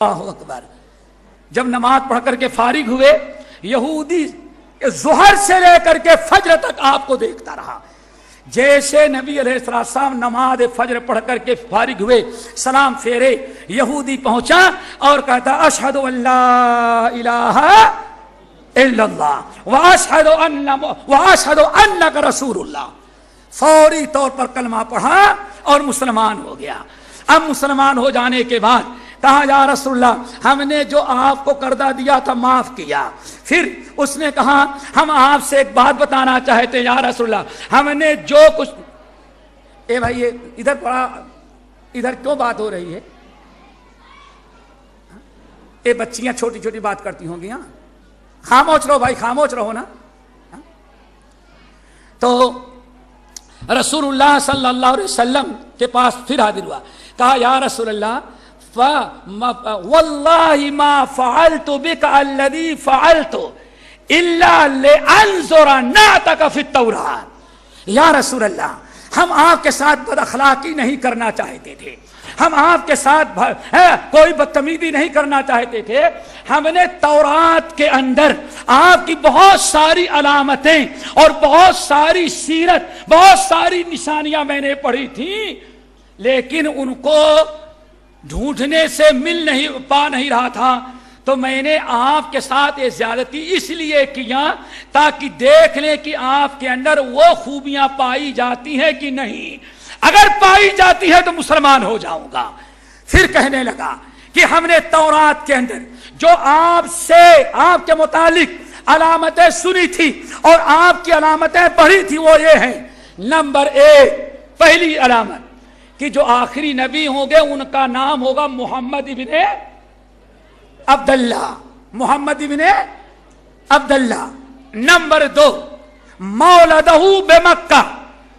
اللہ اکبر. جب نماز پڑھ کر کے فارغ ہوئے, یہودی ظہر سے لے کر کے فجر تک آپ کو دیکھتا رہا. جیسے نبی علیہ السلام نماز فجر پڑھ کر کے فارغ ہوئے, سلام پھیرے, یہودی پہنچا اور کہتا اشہد ان لا الہ الا اللہ واشہد انک رسول اللہ. فوری طور پر کلمہ پڑھا اور مسلمان ہو گیا. اب مسلمان ہو جانے کے بعد کہا یا رسول اللہ ہم نے جو آپ کو قرضہ دیا تھا معاف کیا. پھر اس نے کہا ہم آپ سے ایک بات بتانا چاہتے ہیں یا رسول اللہ, ہم نے جو کچھ. اے بھائی ادھر پڑا, ادھر کیوں بات ہو رہی ہے؟ اے بچیاں چھوٹی چھوٹی بات کرتی ہوں گی. ہاں خاموش رہو بھائی, خاموش رہو نا. تو رسول اللہ صلی اللہ علیہ وسلم کے پاس پھر حاضر ہوا, کہا یا رسول اللہ واللہ ما فعلت بک الذی فعلت الا لانظر نعتک فی التوراۃ. یا رسول اللہ ہم آپ کے ساتھ بد اخلاقی نہیں کرنا چاہتے تھے, ہم آپ کے ساتھ کوئی بدتمیزی نہیں کرنا چاہتے تھے. ہم نے تورات کے اندر آپ کی بہت ساری علامتیں اور بہت ساری سیرت, بہت ساری نشانیاں میں نے پڑھی تھیں, لیکن ان کو ڈھونڈنے سے پا نہیں رہا تھا. تو میں نے آپ کے ساتھ یہ زیادتی اس لیے کیا تاکہ دیکھ لیں کہ آپ کے اندر وہ خوبیاں پائی جاتی ہیں کہ نہیں. اگر پائی جاتی ہے تو مسلمان ہو جاؤں گا. پھر کہنے لگا کہ ہم نے تورات کے اندر جو آپ سے آپ کے متعلق علامتیں سنی تھی اور آپ کی علامتیں پڑھی تھی وہ یہ ہیں. نمبر 1 پہلی علامت کہ جو آخری نبی ہوں گے ان کا نام ہوگا محمد ابن عبداللہ, محمد ابن عبداللہ. نمبر 2 مولدہ بمکہ,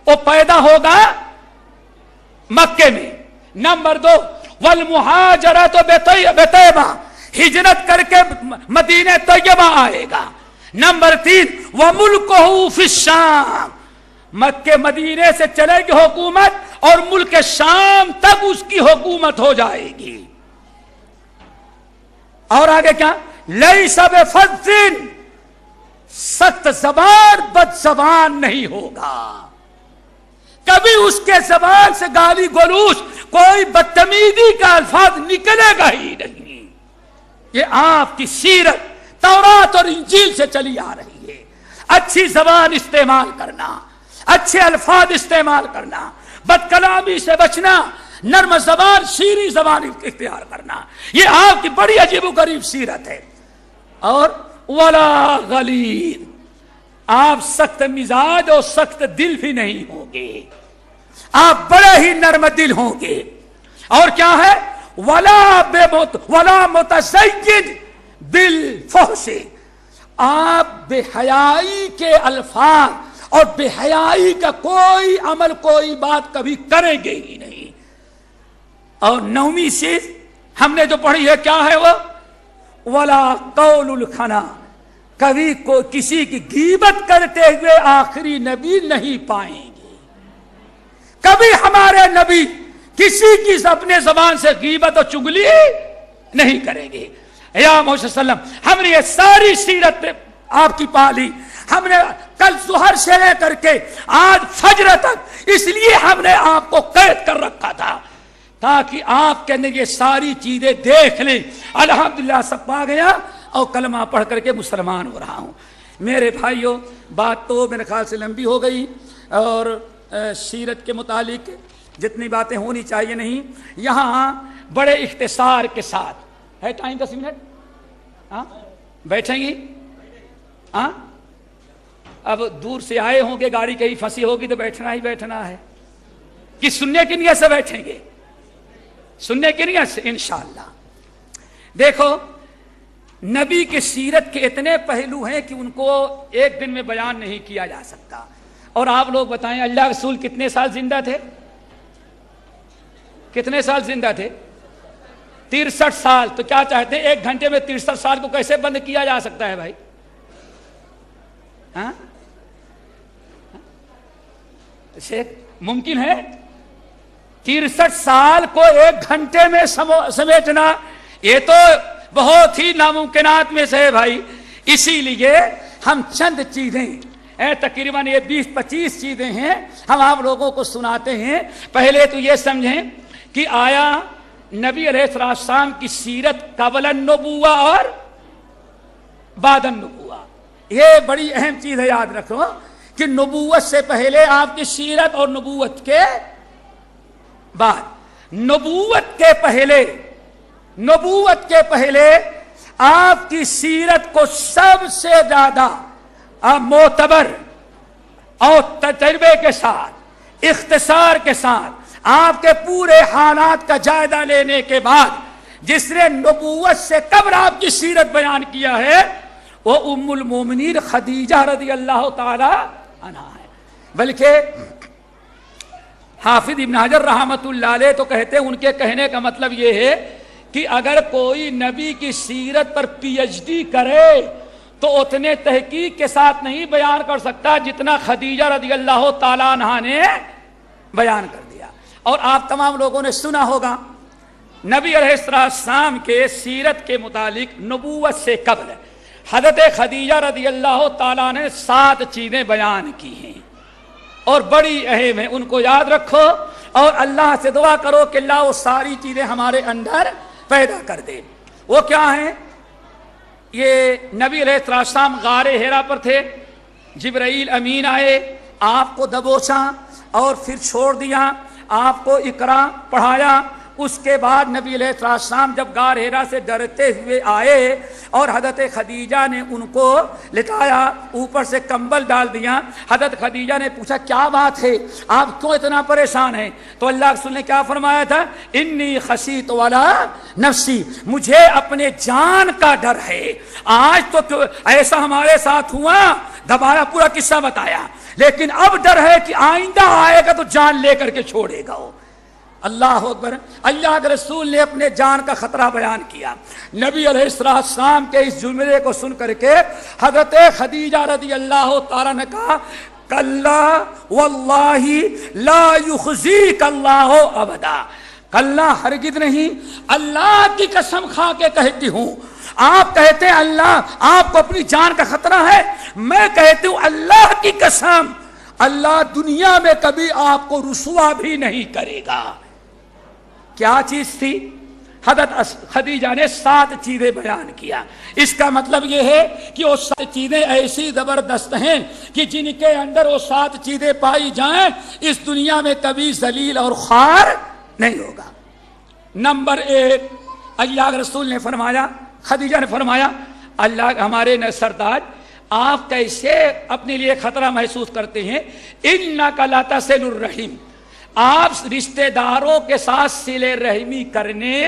وہ پیدا ہوگا مکے میں. نمبر 2 والمہاجرۃ بطیبہ, ہجرت کر کے مدینہ طیبہ آئے گا. نمبر 3 وملکہ فی الشام, مکے مدینے سے چلے گی حکومت اور ملک شام تک اس کی حکومت ہو جائے گی. اور آگے کیا, لیس بفظ, سخت زبان بد زبان نہیں ہوگا, کبھی اس کے زبان سے گالی گلوچ کوئی بدتمیزی کا الفاظ نکلے گا ہی نہیں. یہ آپ کی سیرت تورات اور انجیل سے چلی آ رہی ہے. اچھی زبان استعمال کرنا, اچھے الفاظ استعمال کرنا, بد کلامی سے بچنا, نرم زبان شیریں زبان اختیار کرنا, یہ آپ کی بڑی عجیب و غریب سیرت ہے. اور ولا غلیظ, آپ سخت مزاج اور سخت دل بھی نہیں ہوں گے, آپ بڑے ہی نرم دل ہوں گے. اور کیا ہے, ولا متزین بالفحش, آپ بے حیائی کے الفاظ اور بے حیائی کا کوئی عمل کوئی بات کبھی کریں گے ہی نہیں. اور 9ویں چیز ہم نے جو پڑھی ہے کیا ہے وہ, ولا قول الخنا, کبھی کو کسی کی غیبت کرتے ہوئے آخری نبی نہیں پائیں گے. کبھی ہمارے نبی کسی کی اپنے زبان سے غیبت اور چگلی نہیں کریں گے. یا محمد صلی اللہ علیہ وسلم ہم نے یہ ساری سیرت آپ کی پالی, ہم نے کل ظہر سے لے کر کے آج فجر تک اس لیے ہم نے آپ کو قید کر رکھا تھا تاکہ آپ کے اندر یہ ساری چیزیں دیکھ لیں. الحمدللہ سب پا گیا اور کلمہ پڑھ کر کے مسلمان ہو رہا ہوں. میرے بھائیوں بات تو میرے خیال سے لمبی ہو گئی اور سیرت کے متعلق جتنی باتیں ہونی چاہیے نہیں, یہاں بڑے اختصار کے ساتھ ہے. ٹائم 10 منٹ, ہاں بیٹھیں گی. ہاں اب دور سے آئے ہوں گے, گاڑی کہیں پھنسی ہوگی تو بیٹھنا ہی بیٹھنا ہے کہ سننے کی نیت سے بیٹھیں گے, سننے کی نیت سے انشاءاللہ. دیکھو نبی کی سیرت کے اتنے پہلو ہیں کہ ان کو ایک دن میں بیان نہیں کیا جا سکتا. اور آپ لوگ بتائیں اللہ رسول کتنے سال زندہ تھے, کتنے سال زندہ تھے؟ 63 سال. تو کیا چاہتے ہیں 1 گھنٹے میں 63 سال کو کیسے بند کیا جا سکتا ہے بھائی؟ ہاں ممکن ہے 63 سال کو 1 گھنٹے میں سمیٹنا, یہ تو بہت ہی ناممکنات میں سے ہے بھائی. اسی لیے ہم چند چیزیں تقریباً یہ 20-25 چیزیں ہیں ہم آپ لوگوں کو سناتے ہیں. پہلے تو یہ سمجھیں کہ آیا نبی علیہ السلام کی سیرت قبل النبوہ اور بعد النبوہ. یہ بڑی اہم چیز ہے، یاد رکھو کہ نبوت سے پہلے آپ کی سیرت اور نبوت کے بعد. نبوت کے پہلے آپ کی سیرت کو سب سے زیادہ معتبر اور تجربے کے ساتھ اختصار کے ساتھ آپ کے پورے حالات کا جائزہ لینے کے بعد جس نے نبوت سے قبل آپ کی سیرت بیان کیا ہے وہ ام المومنین خدیجہ رضی اللہ تعالی عنہا ہے. بلکہ حافظ ابن حجر رحمۃ اللہ علیہ تو کہتے ہیں، ان کے کہنے کا مطلب یہ ہے کہ اگر کوئی نبی کی سیرت پر پی ایچ ڈی کرے تو اتنے تحقیق کے ساتھ نہیں بیان کر سکتا جتنا خدیجہ رضی اللہ تعالیٰ عنہا نے بیان کر دیا. اور آپ تمام لوگوں نے سنا ہوگا نبی علیہ السلام کے سیرت کے متعلق نبوت سے قبل حضرت خدیجہ رضی اللہ تعالیٰ نے 7 چیزیں بیان کی ہیں اور بڑی اہم ہیں. ان کو یاد رکھو اور اللہ سے دعا کرو کہ اللہ وہ ساری چیزیں ہمارے اندر پیدا کر دے. وہ کیا ہیں؟ یہ نبی علیہ السلام غار حرا پر تھے، جبرائیل امین آئے، آپ کو دبوچا اور پھر چھوڑ دیا، آپ کو اقرا پڑھایا. اس کے بعد نبی علیہ السلام جب غار حرا سے ڈرتے ہوئے آئے اور حضرت خدیجہ نے ان کو لٹایا، اوپر سے کمبل ڈال دیا. حضرت خدیجہ نے پوچھا کیا بات ہے، آپ کیوں اتنا پریشان ہیں؟ تو اللہ کے رسول نے کیا فرمایا تھا؟ انی خشیت والا نفسی، مجھے اپنے جان کا ڈر ہے. آج تو ایسا ہمارے ساتھ ہوا، دبایا، پورا قصہ بتایا، لیکن اب ڈر ہے کہ آئندہ آئے گا تو جان لے کر کے چھوڑے گا. اللہ اکبر. اللہ کے رسول نے اپنے جان کا خطرہ بیان کیا. نبی علیہ السلام کے اس جملے کو سن کر کے حضرت خدیجہ رضی اللہ تعالیٰ نے کہا کلا واللہ لا یخزیک اللہ ابدا. کلا ہرگز نہیں، اللہ کی قسم کھا کے کہتی ہوں. آپ کہتے ہیں اللہ آپ کو اپنی جان کا خطرہ ہے، میں کہتی ہوں اللہ کی قسم اللہ دنیا میں کبھی آپ کو رسوا بھی نہیں کرے گا. کیا چیز تھی؟ حضرت خدیجہ نے 7 چیزیں بیان کیا. اس کا مطلب یہ ہے کہ وہ 7 چیزیں ایسی زبردست ہیں کہ جن کے اندر وہ 7 چیزیں پائی جائیں اس دنیا میں کبھی ذلیل اور خوار نہیں ہوگا. نمبر 1، اللہ کے رسول نے فرمایا، خدیجہ نے فرمایا اللہ ہمارے سردار آپ کیسے اپنے لیے خطرہ محسوس کرتے ہیں؟ انک لا تصل الرحم، آپ رشتہ داروں کے ساتھ صلہ رحمی کرنے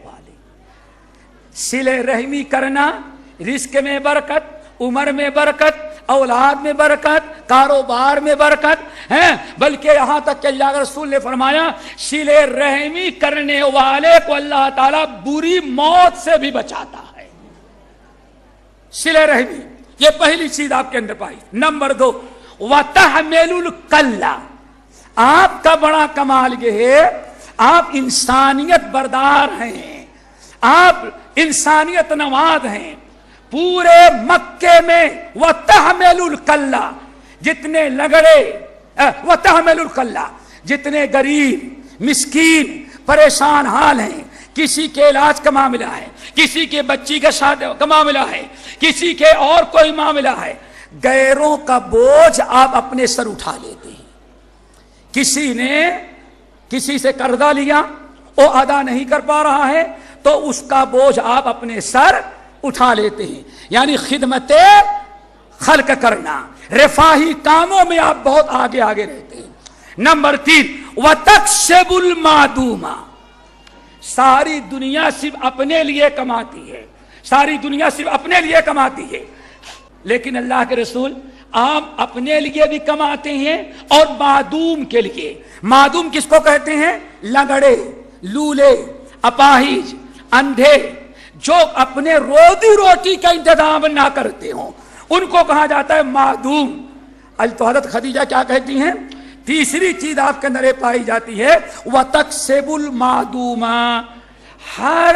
والے. صلہ رحمی کرنا، رزق میں برکت، عمر میں برکت، اولاد میں برکت، کاروبار میں برکت ہے. بلکہ یہاں تک کہ اللہ کے رسول نے فرمایا صلہ رحمی کرنے والے کو اللہ تعالیٰ بری موت سے بھی بچاتا ہے. صلہ رحمی یہ پہلی چیز آپ کے اندر پائی. نمبر 2، وَتَحْمِلُ الْكَلَّ، آپ کا بڑا کمال یہ ہے آپ انسانیت بردار ہیں، آپ انسانیت نواز ہیں. پورے مکے میں وَتَحْمِلُ الْكَلَّ، جتنے لگڑے وَتَحْمِلُ الْكَلَّ، جتنے غریب مسکین پریشان حال ہیں، کسی کے علاج کا معاملہ ہے، کسی کے بچی کا شادی کا معاملہ ہے، کسی کے اور کوئی معاملہ ہے، غیروں کا بوجھ آپ اپنے سر اٹھا لیتے ہیں. کسی نے کسی سے قرضہ لیا، وہ ادا نہیں کر پا رہا ہے تو اس کا بوجھ آپ اپنے سر اٹھا لیتے ہیں. یعنی خدمت خلق کرنا، رفاہی کاموں میں آپ بہت آگے آگے رہتے ہیں. نمبر 3، وَتَكْسِبُ الْمَعْدُومَ، ساری دنیا صرف اپنے لیے کماتی ہے، ساری دنیا صرف اپنے لیے کماتی ہے، لیکن اللہ کے رسول آپ اپنے لیے بھی کماتے ہیں اور معدوم کے لیے. معدوم کس کو کہتے ہیں؟ لنگڑے، لولے، اپاہج، اندھے، جو اپنے روزی روٹی کا انتظام نہ کرتے ہوں ان کو کہا جاتا ہے معدوم. تو حضرت خدیجہ کیا کہتی ہیں؟ تیسری چیز آپ کے اندر پائی جاتی ہے وَتَكْسِبُ الْمَعْدُومَ، ہر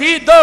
2,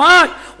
5,